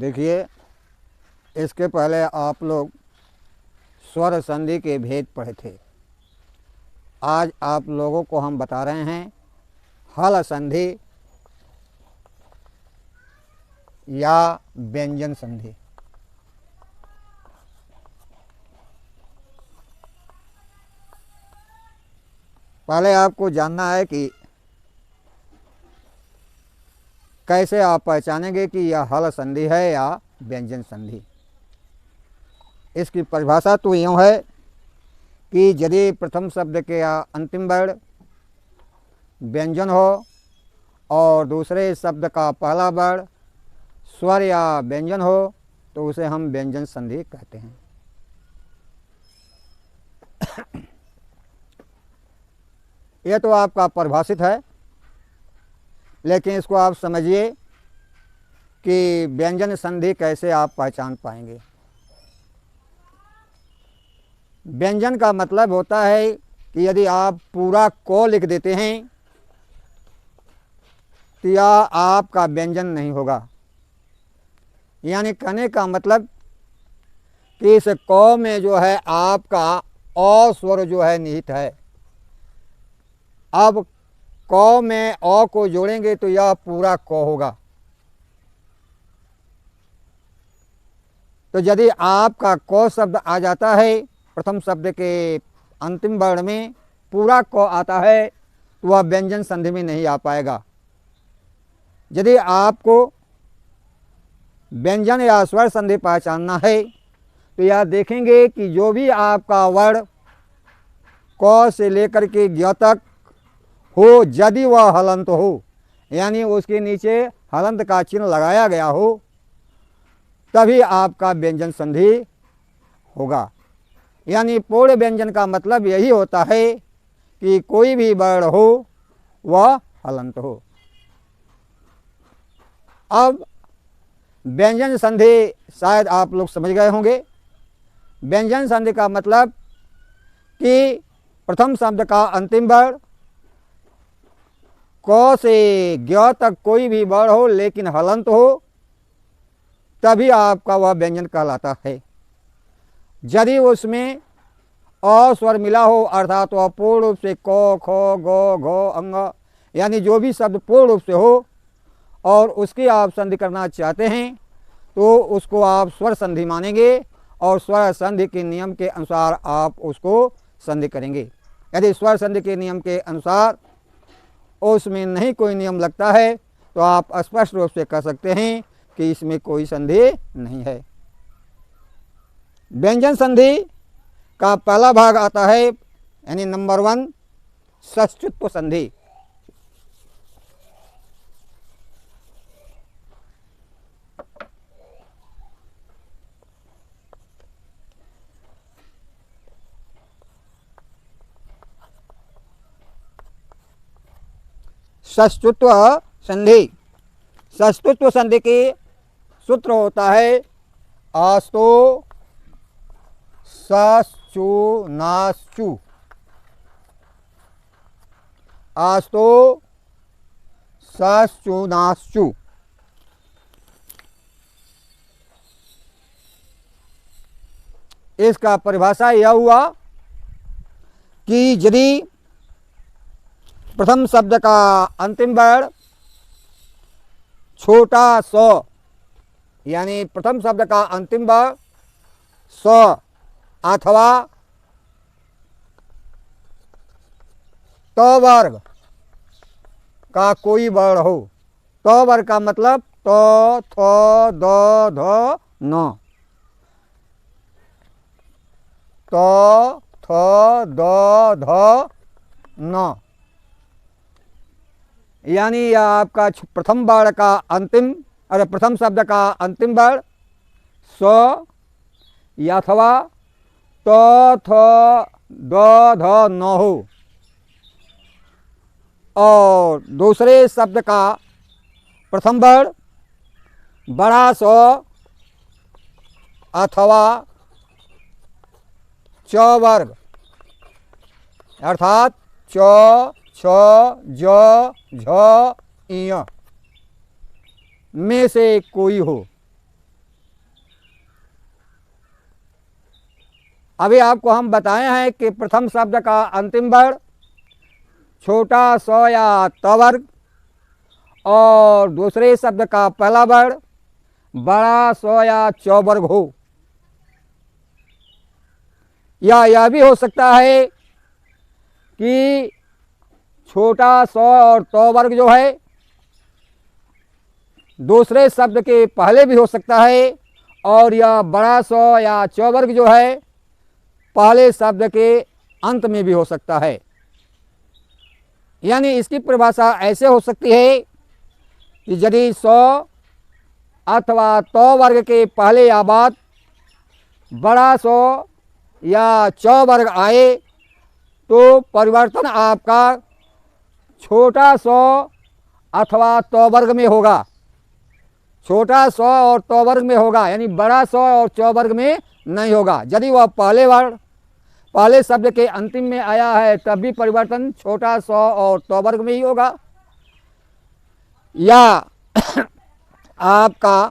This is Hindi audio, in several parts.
देखिए, इसके पहले आप लोग स्वर संधि के भेद पढ़े थे। आज आप लोगों को हम बता रहे हैं हल संधि या व्यंजन संधि। पहले आपको जानना है कि कैसे आप पहचानेंगे कि यह हल संधि है या व्यंजन संधि। इसकी परिभाषा तो यूँ है कि यदि प्रथम शब्द के अंतिम वर्ण व्यंजन हो और दूसरे शब्द का पहला वर्ण स्वर या व्यंजन हो तो उसे हम व्यंजन संधि कहते हैं। यह तो आपका परिभाषित है, लेकिन इसको आप समझिए कि व्यंजन संधि कैसे आप पहचान पाएंगे। व्यंजन का मतलब होता है कि यदि आप पूरा को लिख देते हैं तो यह आपका व्यंजन नहीं होगा। यानी कहने का मतलब कि इस क में जो है आपका अ स्वर जो है निहित है। अब क में अ को जोड़ेंगे तो यह पूरा क होगा। तो यदि आपका क शब्द आ जाता है प्रथम शब्द के अंतिम वर्ण में, पूरा क आता है तो वह व्यंजन संधि में नहीं आ पाएगा। यदि आपको व्यंजन या स्वर संधि पहचानना है तो यह देखेंगे कि जो भी आपका वर्ण क से लेकर के ज्ञ तक हो, यदि वह हलंत हो, यानी उसके नीचे हलंत का चिन्ह लगाया गया हो, तभी आपका व्यंजन संधि होगा। यानी पूर्ण व्यंजन का मतलब यही होता है कि कोई भी वर्ण हो वह हलंत हो। अब व्यंजन संधि शायद आप लोग समझ गए होंगे। व्यंजन संधि का मतलब कि प्रथम शब्द का अंतिम वर्ण क से ज्ञ तक कोई भी वर्ण हो लेकिन हलंत हो, तभी आपका वह व्यंजन कहलाता है। यदि उसमें अ स्वर मिला हो अर्थात वह पूर्ण रूप से क ख ग घ अंग यानी जो भी शब्द पूर्ण रूप से हो और उसकी आप संधि करना चाहते हैं तो उसको आप स्वर संधि मानेंगे और स्वर संधि के नियम के अनुसार आप उसको संधि करेंगे। यदि स्वर संधि के नियम के अनुसार उसमें नहीं कोई नियम लगता है तो आप स्पष्ट रूप से कह सकते हैं कि इसमें कोई संधि नहीं है। व्यंजन संधि का पहला भाग आता है यानी नंबर 1 षष्ठ्युत्व संधि। षष्ठ्युत्व संधि। षष्ठ्युत्व संधि के सूत्र होता है आस्तो सु नाश्चु। आस्तो सु नाश्चु। इसका परिभाषा यह हुआ कि यदि प्रथम शब्द का अंतिम वर्ण छोटा स यानी प्रथम शब्द का अंतिम वर्ण स अथवा त वर्ग का कोई वर्ण हो। त वर्ग का मतलब त थ द ध न। त थ द ध न यानी यह आपका प्रथम वर्ण का अंतिम प्रथम शब्द का अंतिम वर्ण स अथवा त थ द ध न हो और दूसरे शब्द का प्रथम वर्ण बड़ा स अथवा च वर्ग अर्थात च छ ज झ इय में से कोई हो। अभी आपको हम बताए हैं कि प्रथम शब्द का अंतिम वर्ण छोटा स या त वर्ग और दूसरे शब्द का पहला वर्ण बड़ा स या च वर्ग हो, या यह भी हो सकता है कि छोटा स और त वर्ग जो है दूसरे शब्द के पहले भी हो सकता है और यह बड़ा स या च वर्ग जो है पहले शब्द के अंत में भी हो सकता है। यानी इसकी परिभाषा ऐसे हो सकती है कि यदि स अथवा त वर्ग के पहले या बाद बड़ा स या च वर्ग आए तो परिवर्तन आपका छोटा स अथवा त वर्ग में होगा, छोटा स और त वर्ग में होगा, यानी बड़ा स और च वर्ग में नहीं होगा। यदि वह पहले शब्द के अंतिम में आया है तब भी परिवर्तन छोटा स और त वर्ग में ही होगा, या आपका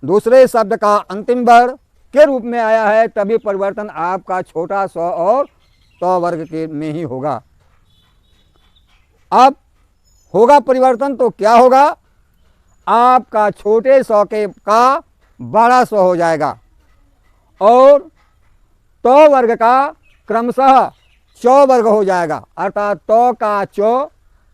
दूसरे शब्द का अंतिम वर्ण के रूप में आया है तभी परिवर्तन आपका छोटा स और त वर्ग के में ही होगा। अब होगा परिवर्तन तो क्या होगा, आपका छोटे स के का बड़ा स हो जाएगा और त वर्ग का क्रमशः च वर्ग हो जाएगा, अर्थात त का च,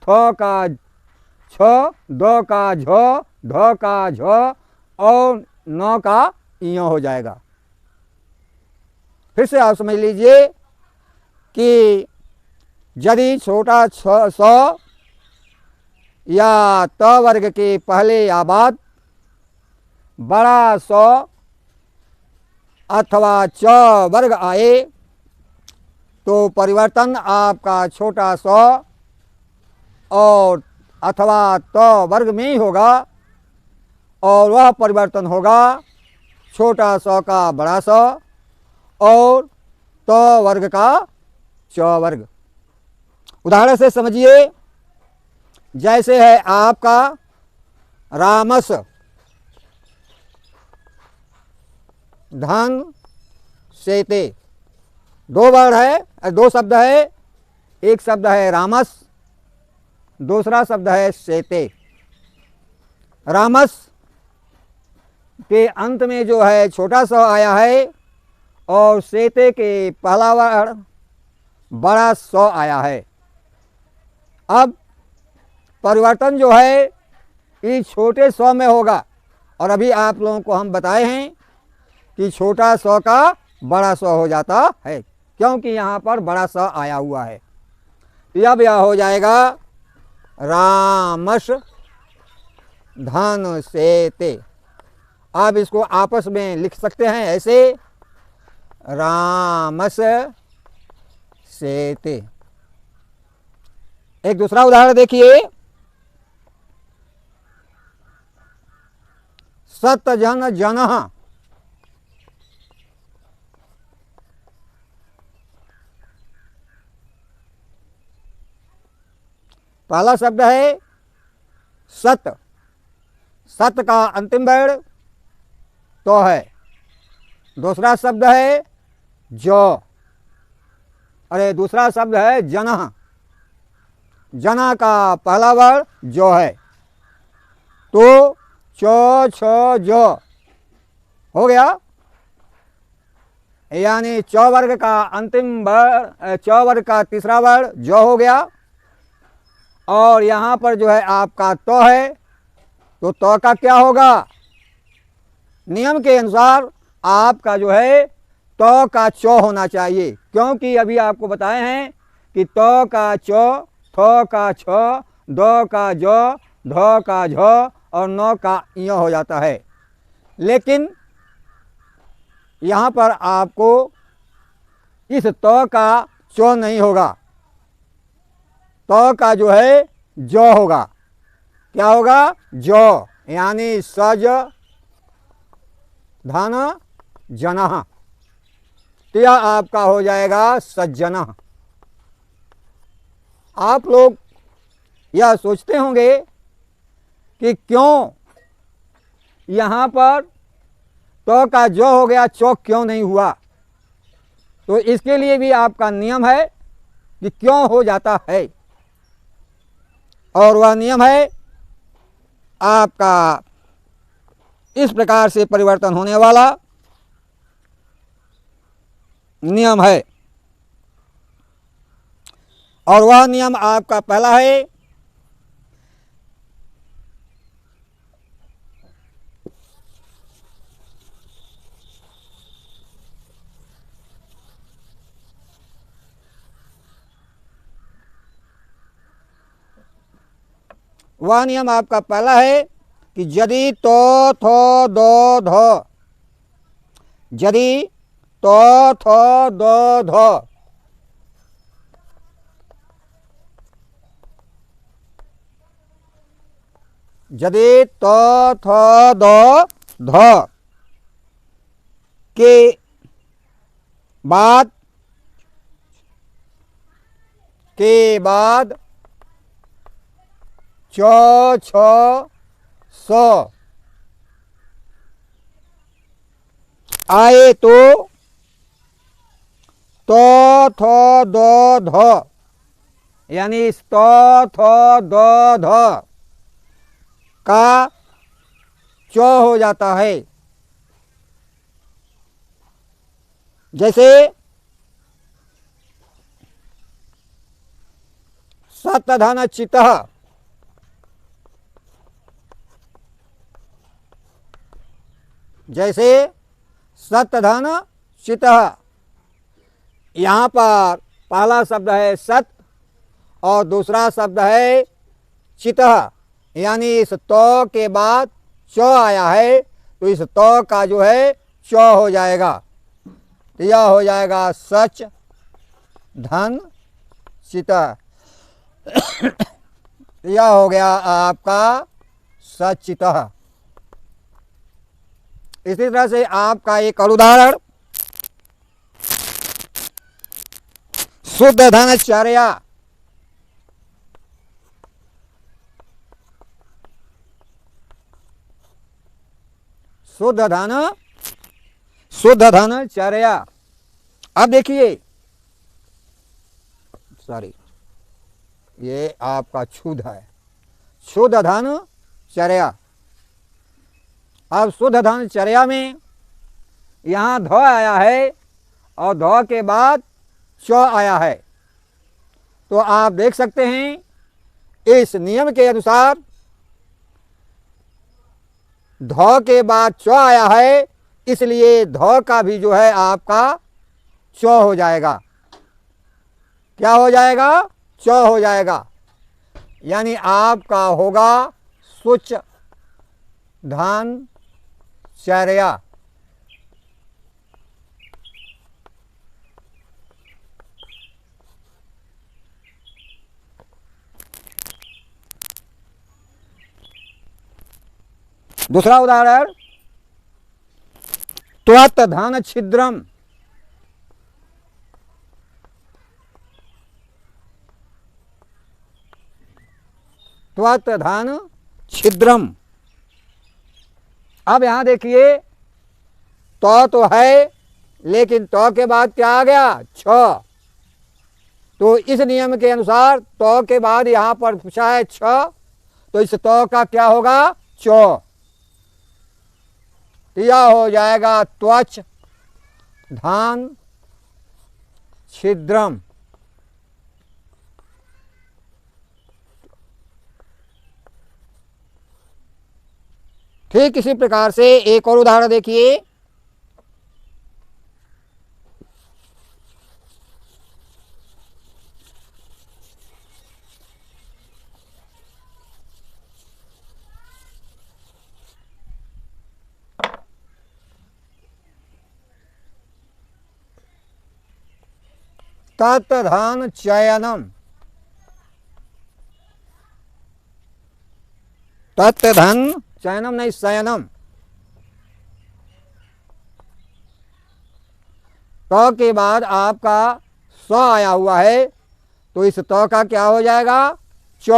थ का छ, द का झ, ध का झ और न का इय हो जाएगा। फिर से आप समझ लीजिए कि यदि छोटा स या त वर्ग के पहले या बाद बड़ा स अथवा च वर्ग आए तो परिवर्तन आपका छोटा स और अथवा त वर्ग में ही होगा और वह परिवर्तन होगा छोटा स का बड़ा स और त वर्ग का च वर्ग। उदाहरण से समझिए, जैसे है आपका रामस धन सेते, दो वर्ण है, दो शब्द है, एक शब्द है रामस, दूसरा शब्द है सेते। रामस के अंत में जो है छोटा स आया है और सेते के पहला वर्ण बड़ा स आया है। अब परिवर्तन जो है इस छोटे स में होगा और अभी आप लोगों को हम बताए हैं कि छोटा स का बड़ा स हो जाता है क्योंकि यहाँ पर बड़ा स आया हुआ है। अब यह हो जाएगा रामस धन सेते। आप इसको आपस में लिख सकते हैं ऐसे, रामस सेते। एक दूसरा उदाहरण देखिए, सतजन जनः, पहला शब्द है सत, सत का अंतिम वर्ण तो है, दूसरा शब्द है जो, अरे दूसरा शब्द है जनः, जना का पहला वर्ण जो है तो च छ जो हो गया, यानी च वर्ग का अंतिम वर्ण, च वर्ग का तीसरा वर्ण जो हो गया और यहाँ पर जो है आपका तो है तो का क्या होगा, नियम के अनुसार आपका जो है तो का चो होना चाहिए क्योंकि अभी आपको बताए हैं कि तो का चो, थ का छ, द का ज, ध का झ और न का इय हो जाता है। लेकिन यहाँ पर आपको इस तो का चो नहीं होगा, तो का जो है जो होगा, क्या होगा जो, यानी सज धन जनः, तो यह आपका हो जाएगा सज्जन। आप लोग यह सोचते होंगे कि क्यों यहाँ पर तो का जो हो गया चौक क्यों नहीं हुआ। तो इसके लिए भी आपका नियम है कि क्यों हो जाता है, और वह नियम है आपका इस प्रकार से परिवर्तन होने वाला नियम है। और वह नियम आपका पहला है वह नियम आपका पहला है कि यदि तो थो दो धो, यदि तो थो दो धो, यदि तो थो दो धो के बाद चो छो सो आए तो थो दो धो, यानी इस तो थो दो धो का चो हो जाता है। जैसे सतधन चितः, जैसे सतधन चितः, यहाँ पर पहला शब्द है सत और दूसरा शब्द है चितः, यानी इस तो के बाद चौ आया है तो इस तो का जो है चौ हो जाएगा। तो यह हो जाएगा सच धन चितः। यह हो गया आपका सचितः। इसी तरह से आपका एक और उदाहरण, शुद्ध धन चर्या, शुद्ध धन चर्या। अब देखिए, सॉरी ये आपका क्षुध है, शुद्ध धन चर्या। अब शुद्ध धन चर्या में यहाँ ध आया है और ध के बाद च आया है, तो आप देख सकते हैं इस नियम के अनुसार ध के बाद च आया है, इसलिए ध का भी जो है आपका च हो जाएगा। क्या हो जाएगा? च हो जाएगा। यानी आपका होगा सुच धन चर्या। दूसरा उदाहरण, त्वत् धन छिद्रम, त्वत् धन छिद्रम। अब यहां देखिए, तो है लेकिन तो के बाद क्या आ गया? छ। तो इस नियम के अनुसार तो के बाद यहां पर पूछा है छ, तो इस तो का क्या होगा? चो। यह हो जाएगा त्वच धन छिद्रम। ठीक इसी प्रकार से एक और उदाहरण देखिए, तत्धन चयनम, तत्धन चयनम नहीं शयनम। तो के बाद आपका स्व आया हुआ है, तो इस त का क्या हो जाएगा? च।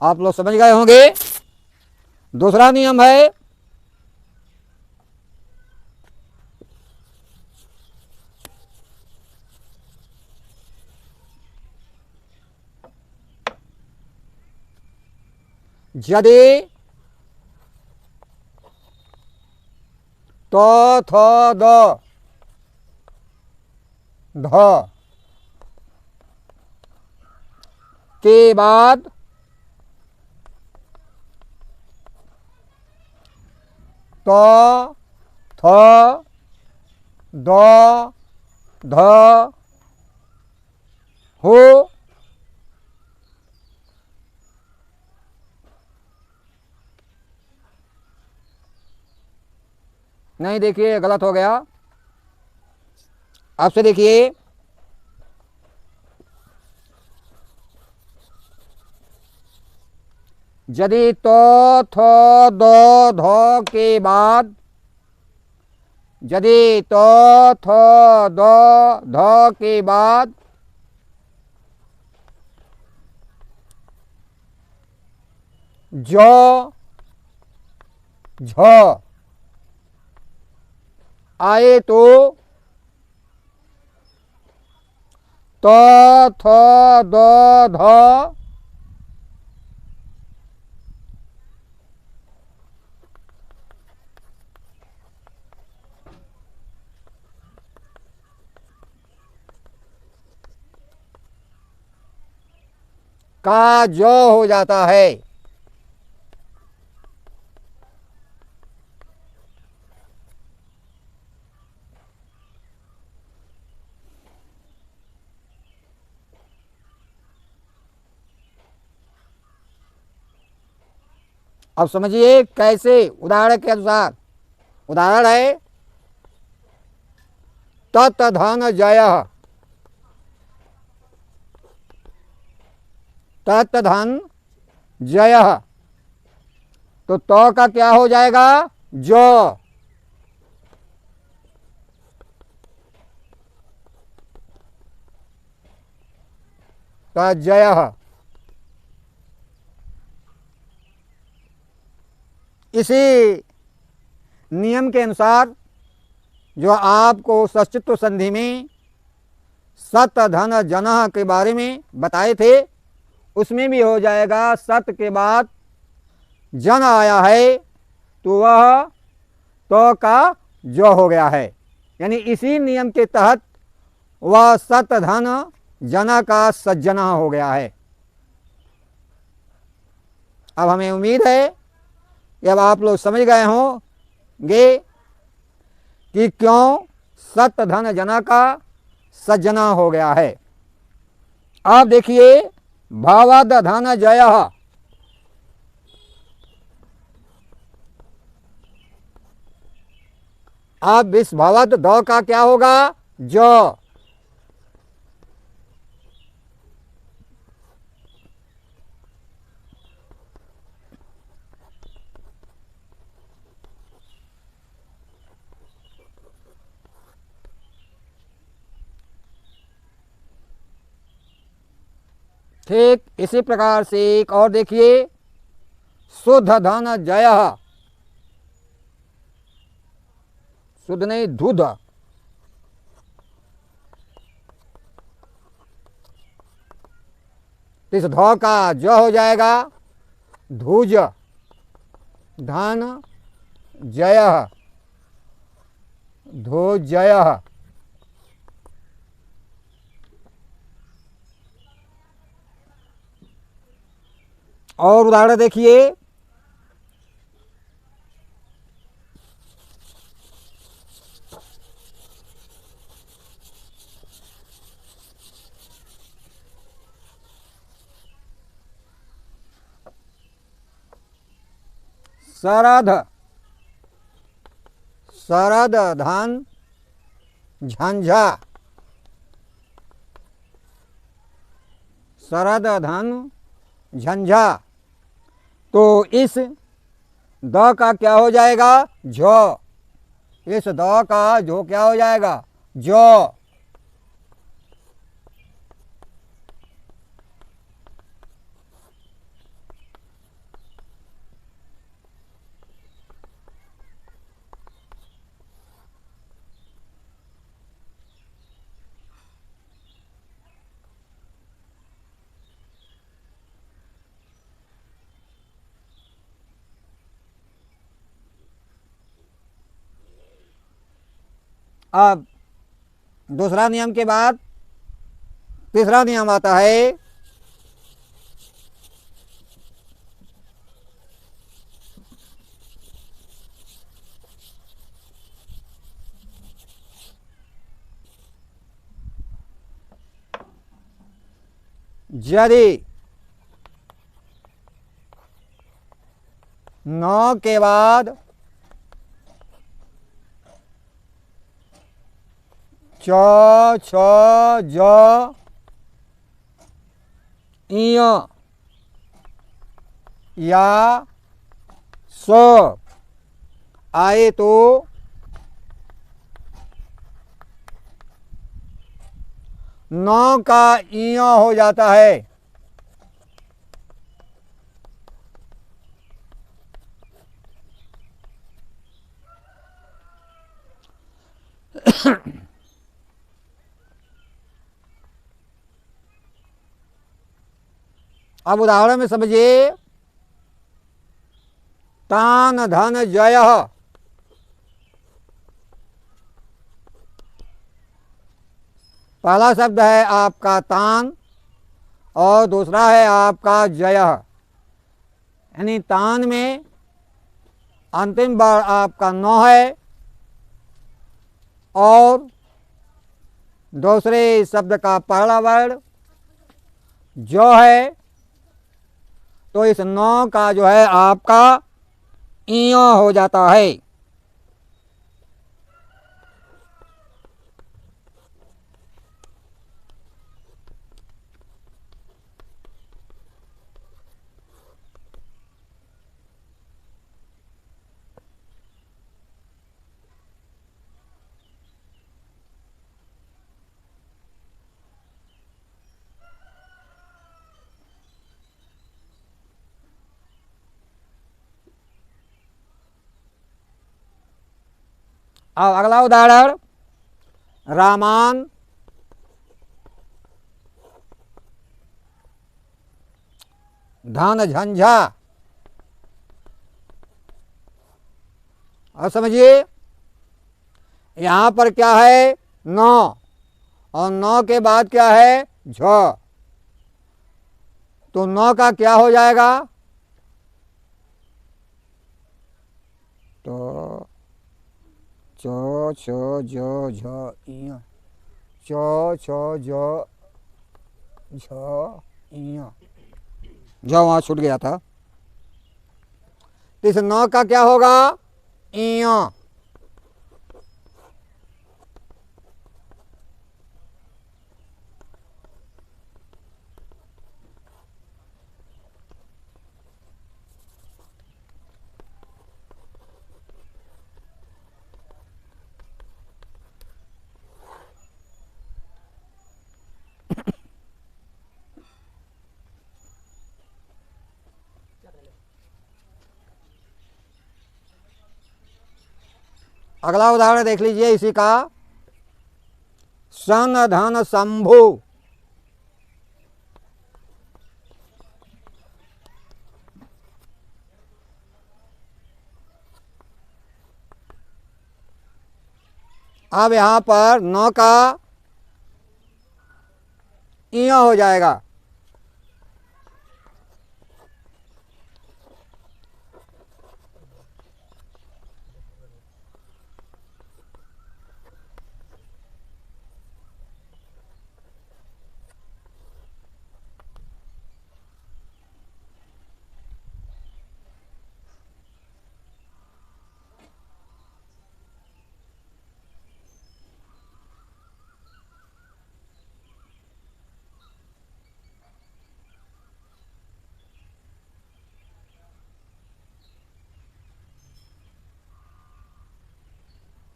आप लोग समझ गए होंगे। दूसरा नियम है यदि त थ द ध के बाद त थ द ध हो नहीं, देखिए गलत हो गया। आपसे देखिए, यदि त थ द ध के बाद, यदि त थ द ध के बाद ज झ आए तो त थ द ध का ज हो जाता है। अब समझिए कैसे, उदाहरण के अनुसार। उदाहरण है तत् धन जयः, तत् धन जयः, तो त का क्या हो जाएगा? ज। तज्जयः। इसी नियम के अनुसार जो आपको षष्ठित्व संधि में सत धन जनः के बारे में बताए थे, उसमें भी हो जाएगा। सत के बाद जन आया है तो वह तो का जो हो गया है, यानी इसी नियम के तहत वह सत धन जना का सज्जना हो गया है। अब हमें उम्मीद है कि अब आप लोग समझ गए होंगे कि क्यों सत धन जना का सज्जना हो गया है। आप देखिए भावाद धन जयः, अब इस भावाद द का क्या होगा? ज। ठीक इसी प्रकार से एक और देखिए, शुद्ध धन जयः, शुद्ध नहीं धुध, इस ध का ज हो जाएगा धुज धन जयः, धुजयः। और उदाहरण देखिए, शरद, शरद धन झंझा, शरद धन झंझा, तो इस द का क्या हो जाएगा? झ। इस द का जो क्या हो जाएगा? जो। अब दूसरा नियम के बाद तीसरा नियम आता है। यदि न के बाद च, छ, ज, इ या स आए तो न का इ हो जाता है। अब उदाहरण में समझिए, तान धन जय, पहला शब्द है आपका तान और दूसरा है आपका जय। यानी तान में अंतिम बार आपका न है और दूसरे शब्द का पहला वर्ण जो है, तो इस न का जो है आपका इ हो जाता है। अब अगला उदाहरण, रामान धन झंझा। अब समझिए, यहां पर क्या है? न, और न के बाद क्या है? झ। तो न का क्या हो जाएगा? तो चो, छो, जो, झ, इ, चो, छो, जो, झ, इ, झ वहां छूट गया था। तो इस न का क्या होगा? इ। अगला उदाहरण देख लीजिए इसी का, सन धन शंभु। अब यहां पर न का इ हो जाएगा।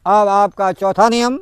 अब आपका चौथा नियम,